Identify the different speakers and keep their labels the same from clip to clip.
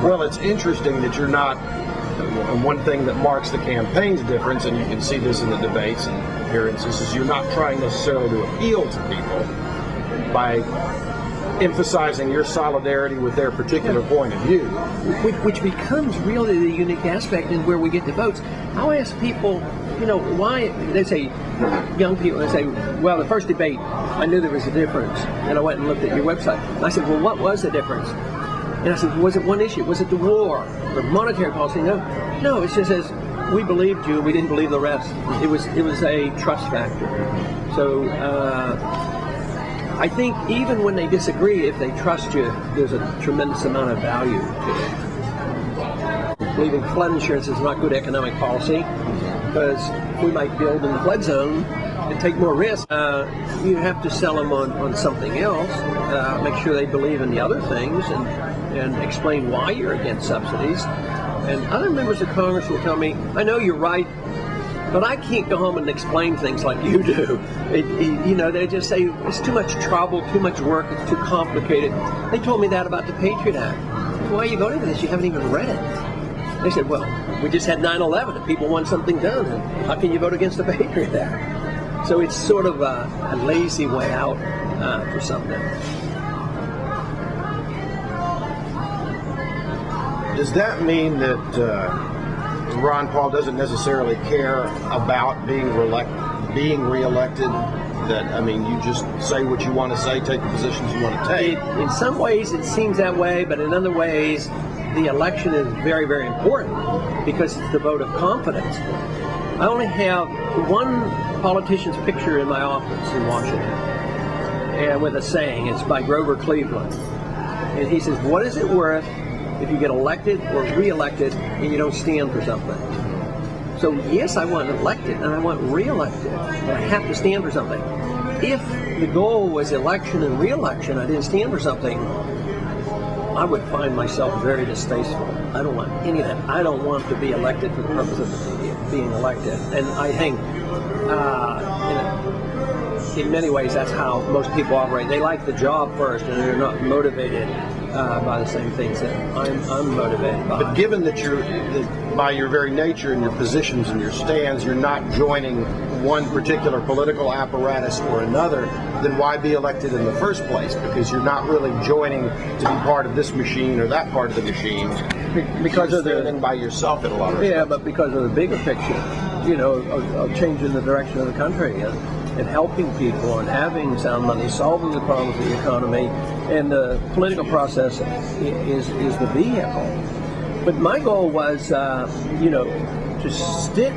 Speaker 1: Well, it's interesting that you're not, and one thing that marks the campaign's difference, and you can see this in the debates and appearances, is you're not trying necessarily to appeal to people by emphasizing your solidarity with their particular point of view.
Speaker 2: Which becomes really the unique aspect in where we get the votes. I'll ask people, why, they say, young people, they say, well, the first debate, I knew there was a difference, and I went and looked at your website. And I said, well, what was the difference? And I said, was it one issue? Was it the war, the monetary policy? No, it just says, we believed you, we didn't believe the rest. It was a trust factor. So, I think even when they disagree, if they trust you, there's a tremendous amount of value to it. Believing flood insurance is not good economic policy, because we might build in the flood zone and take more risk. You have to sell them on something else, make sure they believe in the other things, and explain why you're against subsidies. And other members of Congress will tell me, I know you're right, but I can't go home and explain things like you do. They just say, it's too much trouble, too much work, it's too complicated. They told me that about the Patriot Act. Why are you voting for this? You haven't even read it. They said, well, we just had 9/11 and people want something done. How can you vote against the Patriot Act? So it's sort of a lazy way out for something.
Speaker 1: Does that mean that Ron Paul doesn't necessarily care about being reelected? That, you just say what you want to say, take the positions you want to take?
Speaker 2: In some ways it seems that way, but in other ways the election is very, very important because it's the vote of confidence. I only have one politician's picture in my office in Washington, and with a saying. It's by Grover Cleveland. And he says, what is it worth if you get elected or re-elected and you don't stand for something? So yes, I want elected and I want re-elected, but I have to stand for something. If the goal was election and re-election, I didn't stand for something, I would find myself very distasteful. I don't want any of that. I don't want to be elected for the purpose of being elected. And I think in many ways that's how most people operate. They like the job first and they're not motivated by the same things that I'm motivated by.
Speaker 1: But given that by your very nature and your positions and your stands, you're not joining one particular political apparatus or another, then why be elected in the first place? Because you're not really joining to be part of this machine or that part of the machine.
Speaker 2: Because
Speaker 1: you're standing by yourself in a lot of respects.
Speaker 2: Yeah, but because of the bigger picture, of changing the direction of the country and helping people and having sound money, solving the problems of the economy, and the political process is the vehicle. But my goal was, to stick.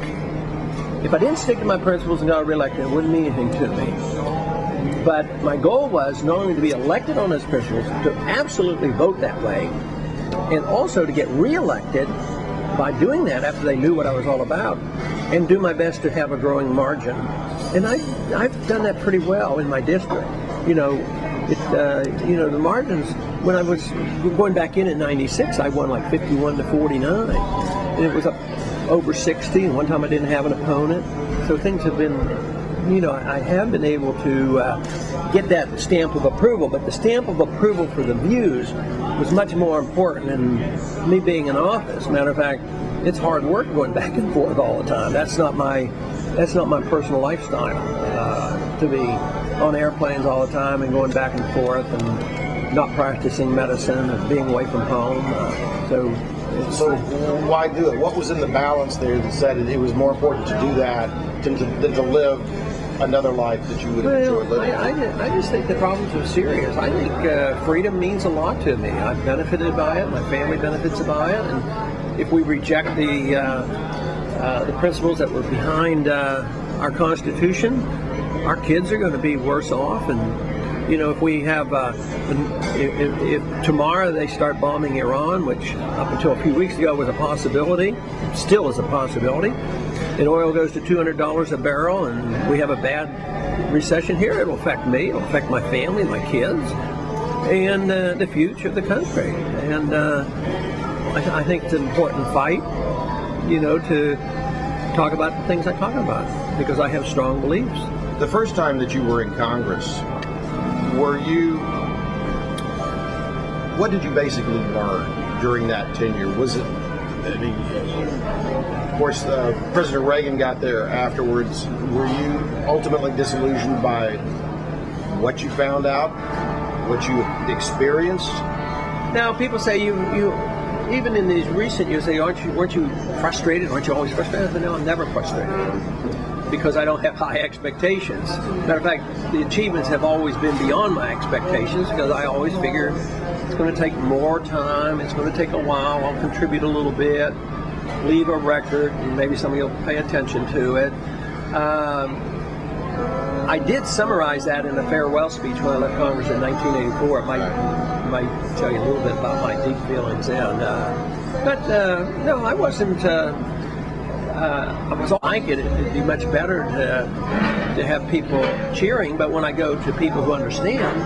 Speaker 2: If I didn't stick to my principles and got reelected, it wouldn't mean anything to me. But my goal was not only to be elected on those principles, to absolutely vote that way, and also to get reelected by doing that after they knew what I was all about, and do my best to have a growing margin. And I've done that pretty well in my district. The margins, when I was going back in 96, I won like 51 to 49. And it was up over 60, and one time I didn't have an opponent. So things have been, I have been able to get that stamp of approval, but the stamp of approval for the views was much more important than me being in office. Matter of fact, it's hard work going back and forth all the time. That's not my personal lifestyle, to be on airplanes all the time and going back and forth and not practicing medicine and being away from home.
Speaker 1: So why do it? What was in the balance there that said it was more important to do that than to live another life that you would enjoy living?
Speaker 2: I just think the problems are serious. I think freedom means a lot to me. I've benefited by it. My family benefits by it. And if we reject the principles that were behind our Constitution, our kids are going to be worse off. And if we have, if tomorrow they start bombing Iran, which up until a few weeks ago was a possibility, still is a possibility, and oil goes to $200 a barrel, and we have a bad recession here, it'll affect me, it'll affect my family, my kids, and the future of the country. And I think it's an important fight, to talk about the things I talk about, because I have strong beliefs.
Speaker 1: The first time that you were in Congress, what did you basically learn during that tenure? Was it, I mean, of course, President Reagan got there afterwards. Were you ultimately disillusioned by what you found out, what you experienced?
Speaker 2: Now, people say you even in these recent years, say, weren't you frustrated? Aren't you always frustrated? But no, I'm never frustrated because I don't have high expectations. Matter of fact, the achievements have always been beyond my expectations because I always figure it's going to take more time, it's going to take a while, I'll contribute a little bit, leave a record, and maybe somebody will pay attention to it. I did summarize that in a farewell speech when I left Congress in 1984. It might tell you a little bit about my deep feelings then. But no, I wasn't. I was like it. It'd be much better to have people cheering. But when I go to people who understand,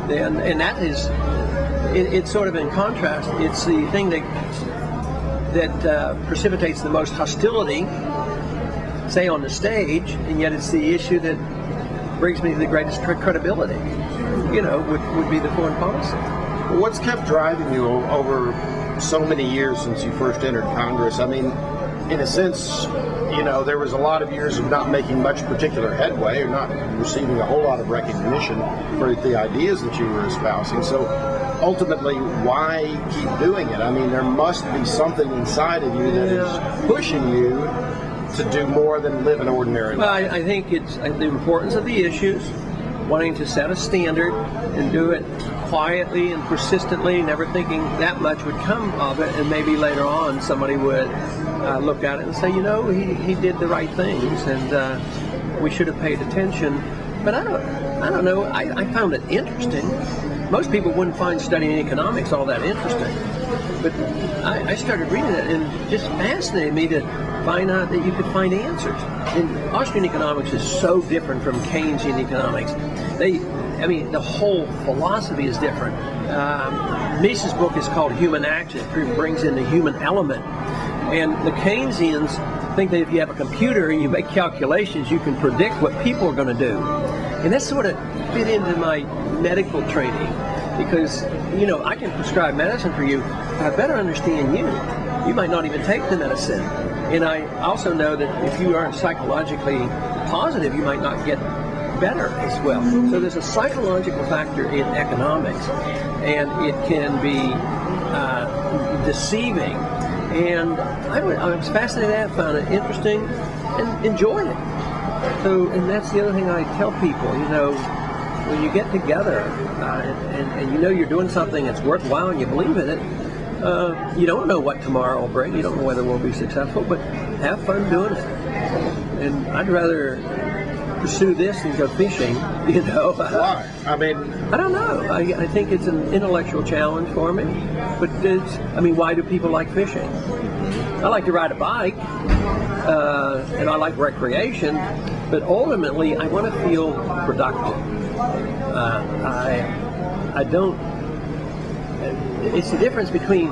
Speaker 2: then and that is, it's sort of in contrast. It's the thing that precipitates the most hostility, say on the stage, and yet it's the issue that brings me the greatest credibility, would be the foreign policy.
Speaker 1: What's kept driving you over so many years since you first entered Congress? I mean, in a sense, there was a lot of years of not making much particular headway or not receiving a whole lot of recognition for the ideas that you were espousing. So ultimately, why keep doing it? I mean, there must be something inside of you that is pushing you to do more than live an ordinary life.
Speaker 2: Well, I think it's the importance of the issues, wanting to set a standard and do it quietly and persistently, never thinking that much would come of it, and maybe later on somebody would look at it and say, he did the right things, and we should have paid attention. But I don't know. I found it interesting. Most people wouldn't find studying economics all that interesting, but I started reading it, and it just fascinated me to find out that you could find answers. And Austrian economics is so different from Keynesian economics. The whole philosophy is different. Mises' book is called Human Action. It brings in the human element. And the Keynesians think that if you have a computer and you make calculations, you can predict what people are going to do. And that sort of fit into my medical training because, I can prescribe medicine for you, but I better understand you. You might not even take the medicine. And I also know that if you aren't psychologically positive, you might not get better as well. So there's a psychological factor in economics, and it can be deceiving. And I was fascinated with that, found it interesting, and enjoyed it. So, and that's the other thing I tell people, when you get together and you're doing something that's worthwhile and you believe in it, you don't know what tomorrow will bring. You don't know whether we'll be successful, but have fun doing it. And I'd rather pursue this than go fishing,
Speaker 1: Why? I mean,
Speaker 2: I don't know. I think it's an intellectual challenge for me. But why do people like fishing? I like to ride a bike, and I like recreation, but ultimately I want to feel productive. I don't. It's the difference between.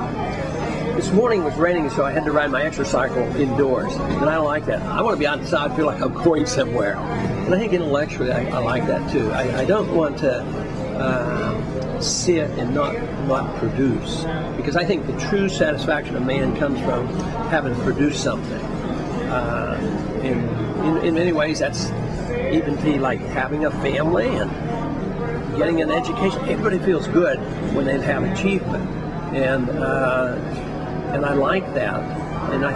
Speaker 2: This morning it was raining, so I had to ride my exercycle indoors, and I like that. I want to be outside, feel like I'm going somewhere. And I think intellectually I like that too. I don't want to sit and not produce, because I think the true satisfaction of man comes from having produced something. In many ways, that's even like having a family and getting an education. Everybody feels good when they have achievement, and I like that.